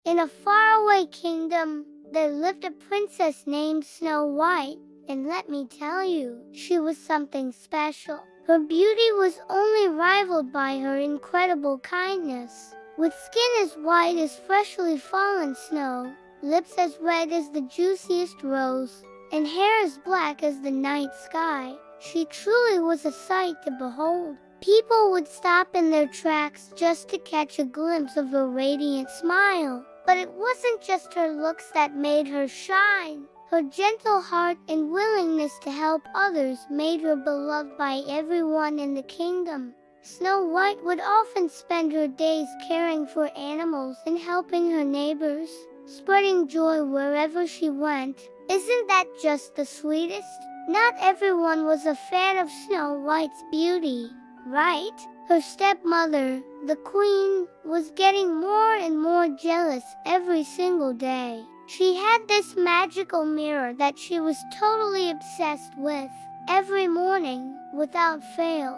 In a faraway kingdom, there lived a princess named Snow White, and let me tell you, she was something special. Her beauty was only rivaled by her incredible kindness. With skin as white as freshly fallen snow, lips as red as the juiciest rose, and hair as black as the night sky, she truly was a sight to behold. People would stop in their tracks just to catch a glimpse of her radiant smile. But it wasn't just her looks that made her shine. Her gentle heart and willingness to help others made her beloved by everyone in the kingdom. Snow White would often spend her days caring for animals and helping her neighbors, spreading joy wherever she went. Isn't that just the sweetest? Not everyone was a fan of Snow White's beauty, right? Her stepmother, the queen, was getting more and more jealous every single day. She had this magical mirror that she was totally obsessed with. Every morning, without fail,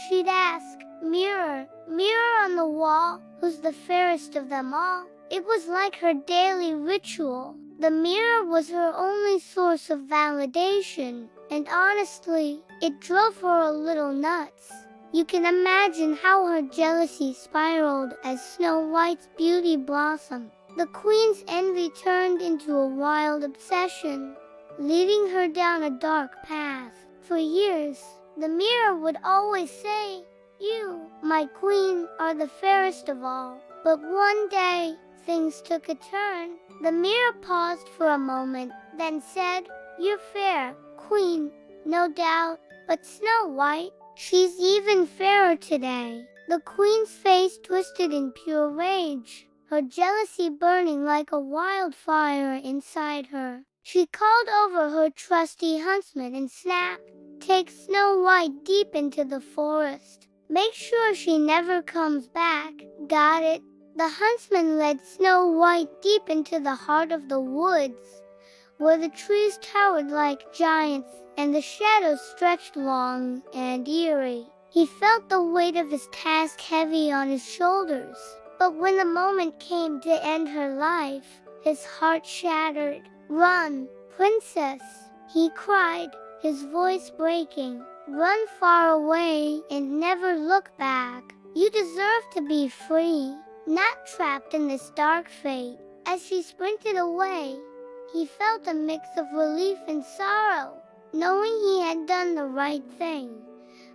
she'd ask, "Mirror, mirror on the wall, who's the fairest of them all?" It was like her daily ritual. The mirror was her only source of validation, and honestly, it drove her a little nuts. You can imagine how her jealousy spiraled as Snow White's beauty blossomed. The queen's envy turned into a wild obsession, leading her down a dark path. For years, the mirror would always say, "You, my queen, are the fairest of all." But one day, things took a turn. The mirror paused for a moment, then said, "You're fair, queen, no doubt, but Snow White, she's even fairer today." The queen's face twisted in pure rage, her jealousy burning like a wildfire inside her. She called over her trusty huntsman and snapped, "Take Snow White deep into the forest. Make sure she never comes back. Got it?" The huntsman led Snow White deep into the heart of the woods, where the trees towered like giants and the shadows stretched long and eerie. He felt the weight of his task heavy on his shoulders. But when the moment came to end her life, his heart shattered. "Run, princess," he cried, his voice breaking. "Run far away and never look back. You deserve to be free, not trapped in this dark fate." As she sprinted away, he felt a mix of relief and sorrow, knowing he had done the right thing,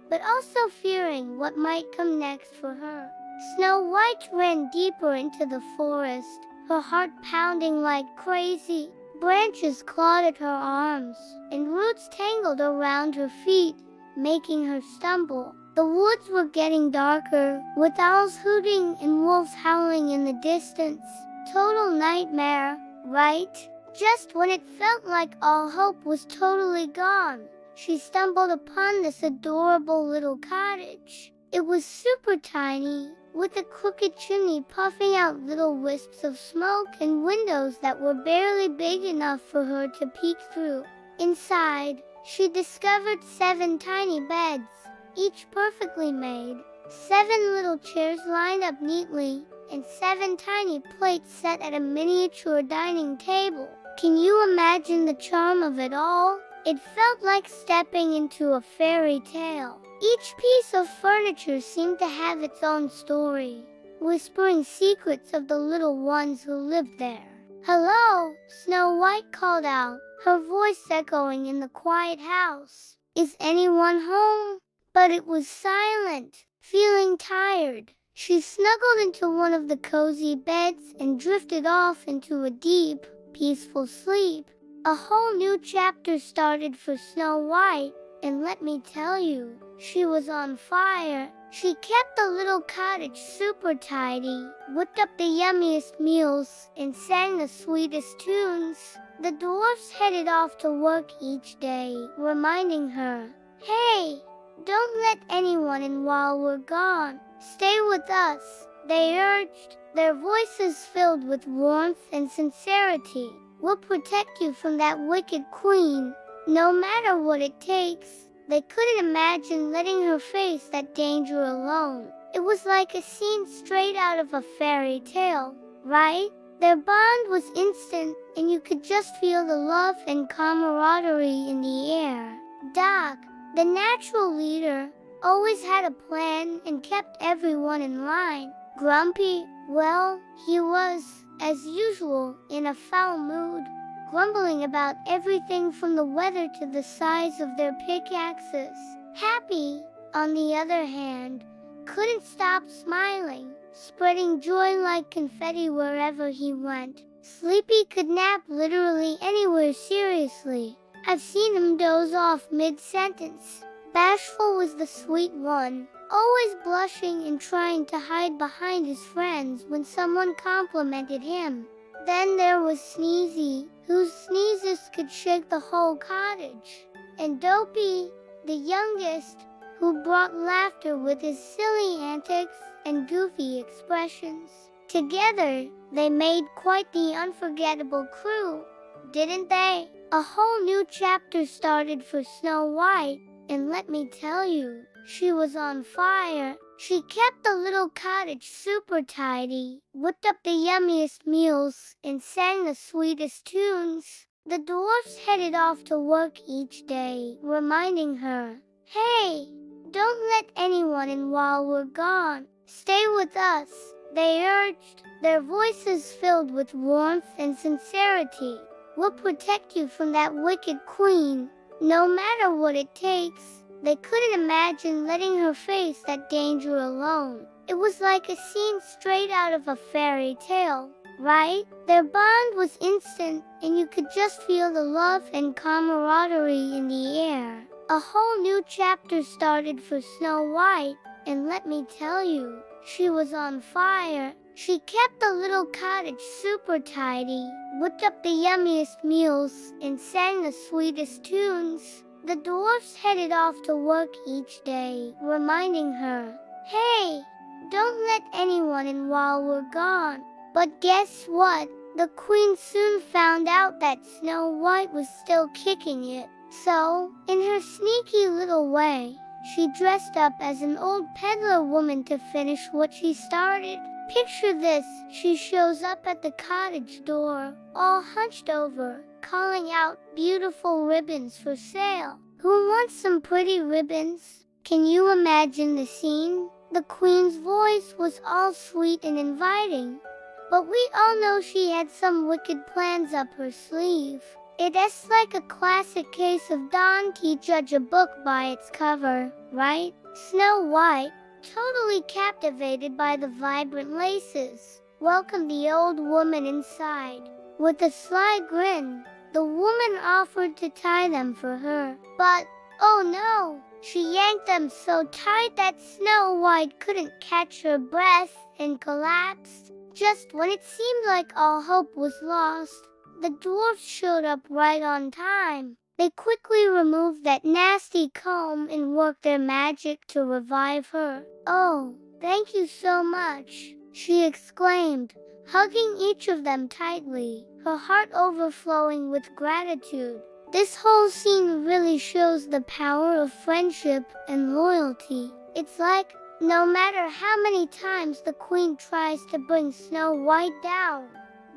but also fearing what might come next for her. Snow White ran deeper into the forest, her heart pounding like crazy. Branches clawed at her arms, and roots tangled around her feet, making her stumble. The woods were getting darker, with owls hooting and wolves howling in the distance. Total nightmare, right? Just when it felt like all hope was totally gone, she stumbled upon this adorable little cottage. It was super tiny, with a crooked chimney puffing out little wisps of smoke and windows that were barely big enough for her to peek through. Inside, she discovered 7 tiny beds, each perfectly made, 7 little chairs lined up neatly, and 7 tiny plates set at a miniature dining table. Can you imagine the charm of it all? It felt like stepping into a fairy tale. Each piece of furniture seemed to have its own story, whispering secrets of the little ones who lived there. "Hello," Snow White called out, her voice echoing in the quiet house. "Is anyone home?" But it was silent. Feeling tired, she snuggled into one of the cozy beds and drifted off into a deep, peaceful sleep. A whole new chapter started for Snow White, and let me tell you, she was on fire. She kept the little cottage super tidy, whipped up the yummiest meals, and sang the sweetest tunes. The dwarfs headed off to work each day, reminding her, "Hey, don't let anyone in while we're gone. Stay with us," they urged, their voices filled with warmth and sincerity. "We'll protect you from that wicked queen, no matter what it takes." They couldn't imagine letting her face that danger alone. It was like a scene straight out of a fairy tale, right? Their bond was instant, and you could just feel the love and camaraderie in the air. Doc, the natural leader, always had a plan and kept everyone in line. Grumpy, well, he was, as usual, in a foul mood, grumbling about everything from the weather to the size of their pickaxes. Happy, on the other hand, couldn't stop smiling, spreading joy like confetti wherever he went. Sleepy could nap literally anywhere. Seriously, I've seen him doze off mid-sentence. Bashful was the sweet one, always blushing and trying to hide behind his friends when someone complimented him. Then there was Sneezy, whose sneezes could shake the whole cottage. And Dopey, the youngest, who brought laughter with his silly antics and goofy expressions. Together, they made quite the unforgettable crew, didn't they? A whole new chapter started for Snow White, and let me tell you, she was on fire. She kept the little cottage super tidy, whipped up the yummiest meals, and sang the sweetest tunes. The dwarfs headed off to work each day, reminding her, "Hey, don't let anyone in while we're gone. Stay with us," they urged, their voices filled with warmth and sincerity. "We'll protect you from that wicked queen, no matter what it takes." They couldn't imagine letting her face that danger alone. It was like a scene straight out of a fairy tale, right? Their bond was instant, and you could just feel the love and camaraderie in the air. A whole new chapter started for Snow White, and let me tell you, she was on fire. She kept the little cottage super tidy, whipped up the yummiest meals, and sang the sweetest tunes. The dwarfs headed off to work each day, reminding her, "Hey, don't let anyone in while we're gone." But guess what? The queen soon found out that Snow White was still kicking it. So, in her sneaky little way, she dressed up as an old peddler woman to finish what she started. Picture this, she shows up at the cottage door, all hunched over, calling out, "Beautiful ribbons for sale. Who wants some pretty ribbons?" Can you imagine the scene? The queen's voice was all sweet and inviting, but we all know she had some wicked plans up her sleeve. It's like a classic case of don't judge a book by its cover, right? Snow White, totally captivated by the vibrant laces, welcomed the old woman inside. With a sly grin, the woman offered to tie them for her. But, oh no, she yanked them so tight that Snow White couldn't catch her breath and collapsed. Just when it seemed like all hope was lost, the dwarfs showed up right on time. They quickly removed that nasty comb and worked their magic to revive her. "Oh, thank you so much," she exclaimed, hugging each of them tightly, her heart overflowing with gratitude. This whole scene really shows the power of friendship and loyalty. It's like, no matter how many times the queen tries to bring Snow White down,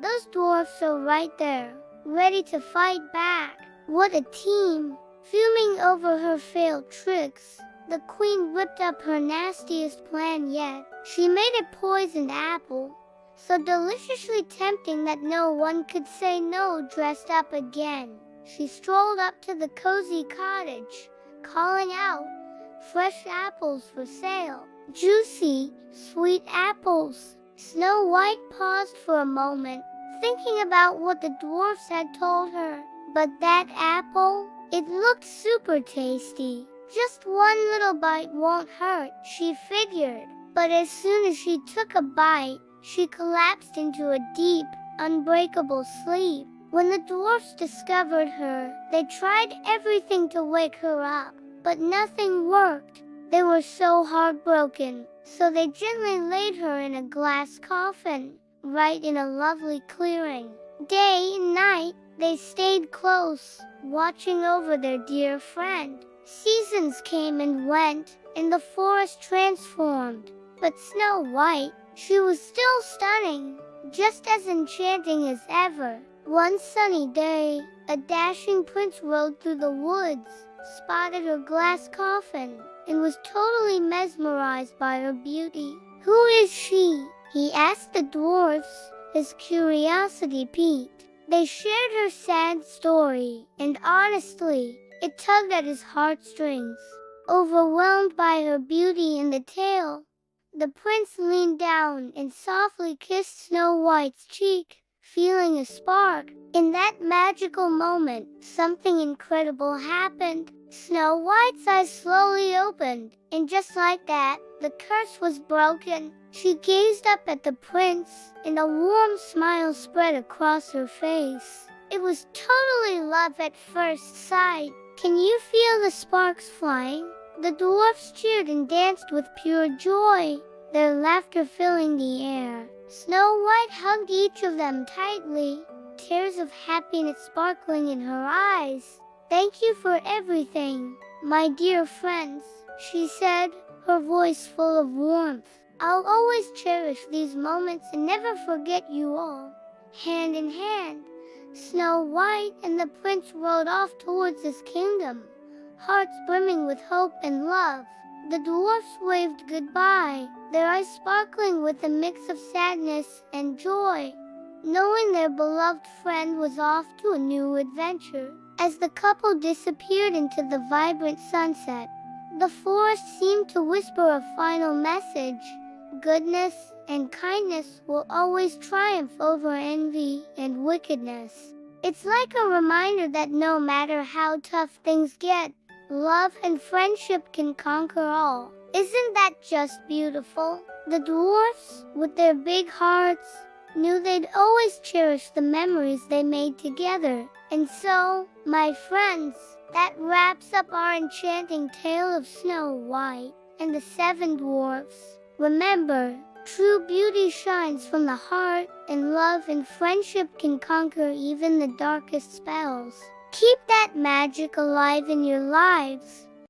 those dwarfs are right there, ready to fight back. What a team! Fuming over her failed tricks, the queen whipped up her nastiest plan yet. She made a poisoned apple, so deliciously tempting that no one could say no. Dressed up again, she strolled up to the cozy cottage, calling out, "Fresh apples for sale. Juicy, sweet apples." Snow White paused for a moment, thinking about what the dwarfs had told her. But that apple, it looked super tasty. Just one little bite won't hurt, she figured. But as soon as she took a bite, she collapsed into a deep, unbreakable sleep. When the dwarfs discovered her, they tried everything to wake her up, but nothing worked. They were so heartbroken, so they gently laid her in a glass coffin, right in a lovely clearing. Day and night, they stayed close, watching over their dear friend. Seasons came and went, and the forest transformed. But Snow White, she was still stunning. just as enchanting as ever. One sunny day, a dashing prince rode through the woods, spotted her glass coffin, and was totally mesmerized by her beauty. "Who is she?" he asked the dwarfs, his curiosity piqued. They shared her sad story, and honestly, it tugged at his heartstrings. Overwhelmed by her beauty and the tale, the prince leaned down and softly kissed Snow White's cheek, feeling a spark. In that magical moment, something incredible happened. Snow White's eyes slowly opened, and just like that, the curse was broken. She gazed up at the prince, and a warm smile spread across her face. It was totally love at first sight. Can you feel the sparks flying? The dwarfs cheered and danced with pure joy, their laughter filling the air. Snow White hugged each of them tightly, tears of happiness sparkling in her eyes. "Thank you for everything, my dear friends," she said, her voice full of warmth. "I'll always cherish these moments and never forget you all." Hand in hand, Snow White and the prince rode off towards his kingdom, hearts brimming with hope and love. The dwarfs waved goodbye, their eyes sparkling with a mix of sadness and joy, knowing their beloved friend was off to a new adventure. As the couple disappeared into the vibrant sunset, the forest seemed to whisper a final message: goodness and kindness will always triumph over envy and wickedness. It's like a reminder that no matter how tough things get, love and friendship can conquer all. Isn't that just beautiful? The dwarfs, with their big hearts, knew they'd always cherish the memories they made together. And so, my friends, that wraps up our enchanting tale of Snow White and the Seven Dwarfs. Remember, true beauty shines from the heart, and love and friendship can conquer even the darkest spells. Keep that magic alive in your lives.